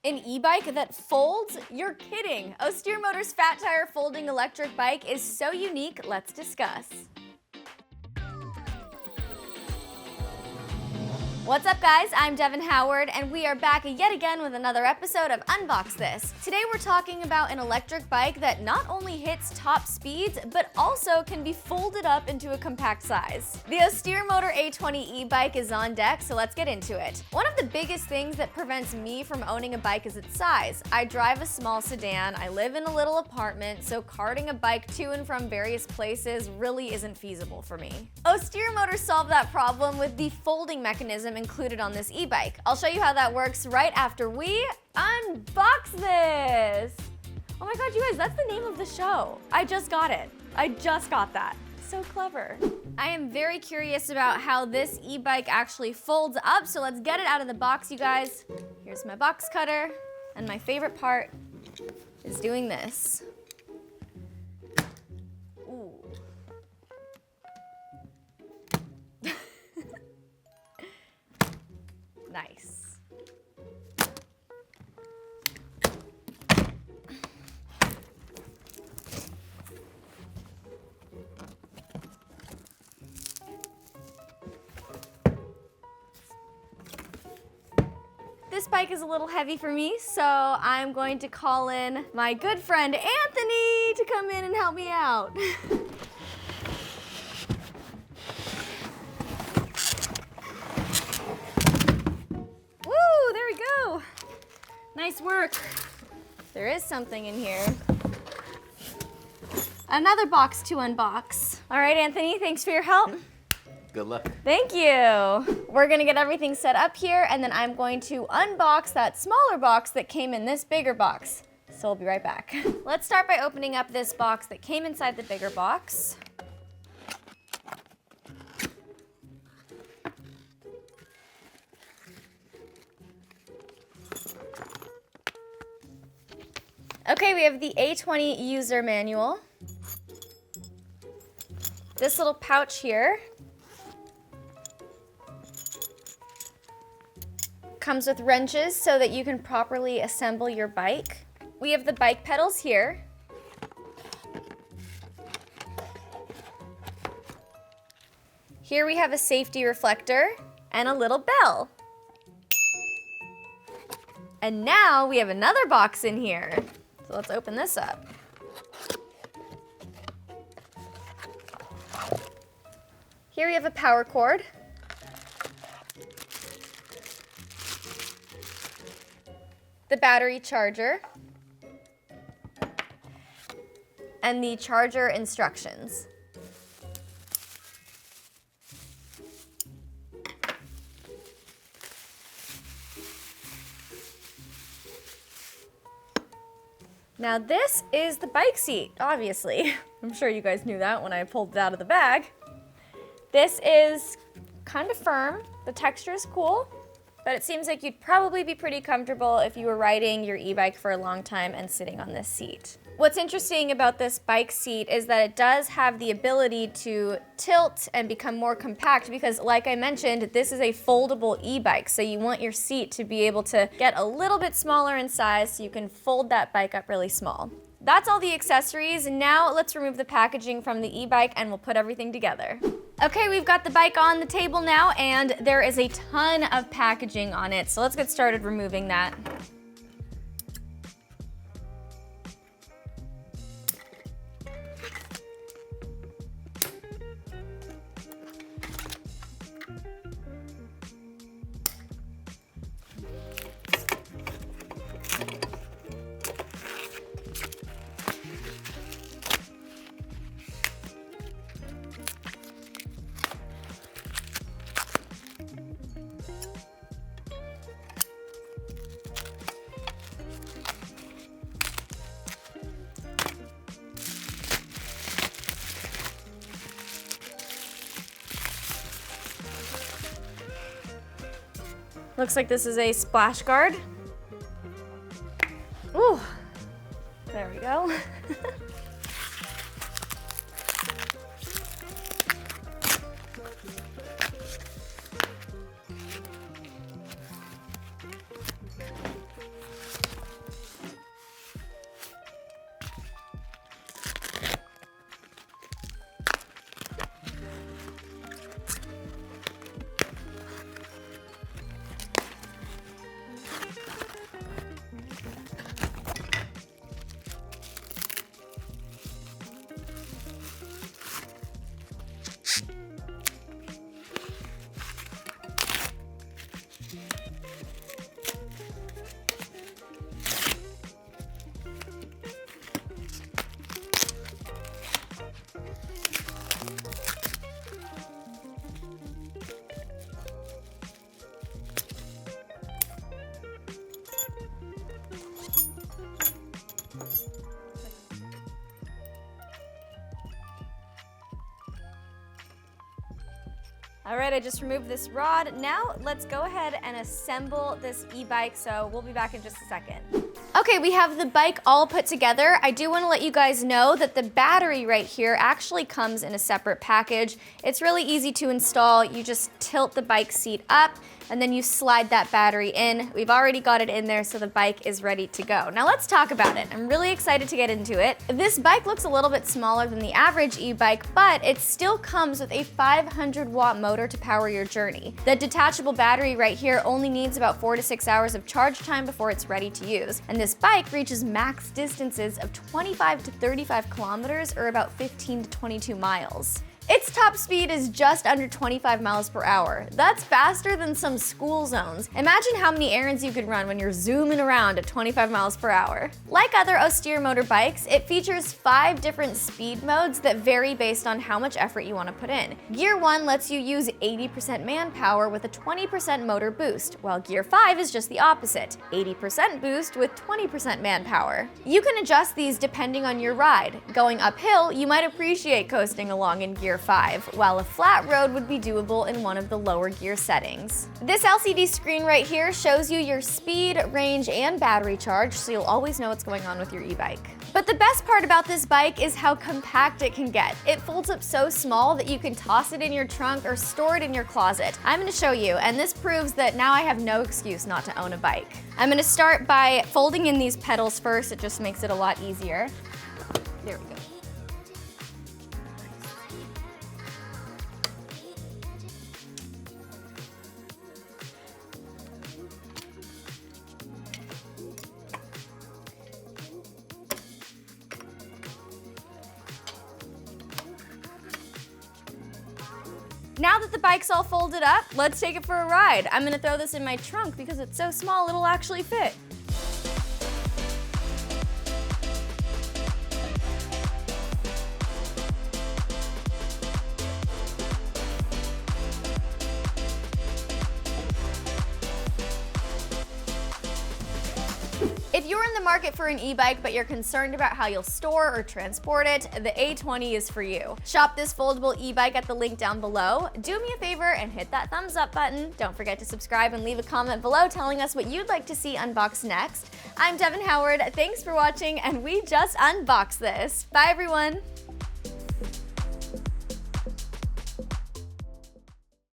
An e-bike that folds? You're kidding! Aostirmotor's fat tire folding electric bike is so unique, let's discuss. What's up guys, I'm Devin Howard and we are back yet again with another episode of Unbox This. Today we're talking about an electric bike that not only hits top speeds, but also can be folded up into a compact size. The Aostirmotor A20 e-bike is on deck, so let's get into it. One of the biggest things that prevents me from owning a bike is its size. I drive a small sedan, I live in a little apartment, so carting a bike to and from various places really isn't feasible for me. Aostirmotor solved that problem with the folding mechanism included on this e-bike. I'll show you how that works right after we unbox this. Oh my god, you guys, that's the name of the show. I just got it. I just got that. So clever. I am very curious about how this e-bike actually folds up, so let's get it out of the box, you guys. Here's my box cutter, and my favorite part is doing this. Ooh. Nice. This bike is a little heavy for me, so I'm going to call in my good friend Anthony to come in and help me out. Nice work. There is something in here. Another box to unbox. All right, Anthony, thanks for your help. Good luck. Thank you. We're gonna get everything set up here, and then I'm going to unbox that smaller box that came in this bigger box. So we'll be right back. Let's start by opening up this box that came inside the bigger box. Okay, we have the A20 user manual. This little pouch here comes with wrenches so that you can properly assemble your bike. We have the bike pedals here. Here we have a safety reflector and a little bell. And now we have another box in here. So let's open this up. Here we have a power cord. The battery charger. And the charger instructions. Now this is the bike seat, obviously. I'm sure you guys knew that when I pulled it out of the bag. This is kind of firm. The texture is cool, but it seems like you'd probably be pretty comfortable if you were riding your e-bike for a long time and sitting on this seat. What's interesting about this bike seat is that it does have the ability to tilt and become more compact because, like I mentioned, this is a foldable e-bike, so you want your seat to be able to get a little bit smaller in size so you can fold that bike up really small. That's all the accessories. Now let's remove the packaging from the e-bike and we'll put everything together. Okay, we've got the bike on the table now and there is a ton of packaging on it, so let's get started removing that. Looks like this is a splash guard. Ooh, there we go. All right, I just removed this rod. Now let's go ahead and assemble this e-bike, so we'll be back in just a second. Okay, we have the bike all put together. I do want to let you guys know that the battery right here actually comes in a separate package. It's really easy to install. You just tilt the bike seat up, and then you slide that battery in. We've already got it in there, so the bike is ready to go. Now let's talk about it. I'm really excited to get into it. This bike looks a little bit smaller than the average e-bike, but it still comes with a 500-watt motor to power your journey. The detachable battery right here only needs about 4 to 6 hours of charge time before it's ready to use. And this bike reaches max distances of 25 to 35 kilometers, or about 15 to 22 miles. Its top speed is just under 25 miles per hour. That's faster than some school zones. Imagine how many errands you could run when you're zooming around at 25 miles per hour. Like other Aostirmotor bikes, it features 5 different speed modes that vary based on how much effort you want to put in. Gear 1 lets you use 80% manpower with a 20% motor boost, while Gear 5 is just the opposite, 80% boost with 20% manpower. You can adjust these depending on your ride. Going uphill, you might appreciate coasting along in Gear 5, while a flat road would be doable in one of the lower gear settings. This LCD screen right here shows you your speed, range, and battery charge, so you'll always know what's going on with your e-bike. But the best part about this bike is how compact it can get. It folds up so small that you can toss it in your trunk or store it in your closet. I'm going to show you, and this proves that now I have no excuse not to own a bike. I'm going to start by folding in these pedals first. It just makes it a lot easier. There we go. Now that the bike's all folded up, let's take it for a ride. I'm gonna throw this in my trunk because it's so small it'll actually fit. If you're in the market for an e-bike but you're concerned about how you'll store or transport it, the A20 is for you. Shop this foldable e-bike at the link down below. Do me a favor and hit that thumbs up button. Don't forget to subscribe and leave a comment below telling us what you'd like to see unboxed next. I'm Devin Howard, thanks for watching, and we just unboxed this. Bye everyone!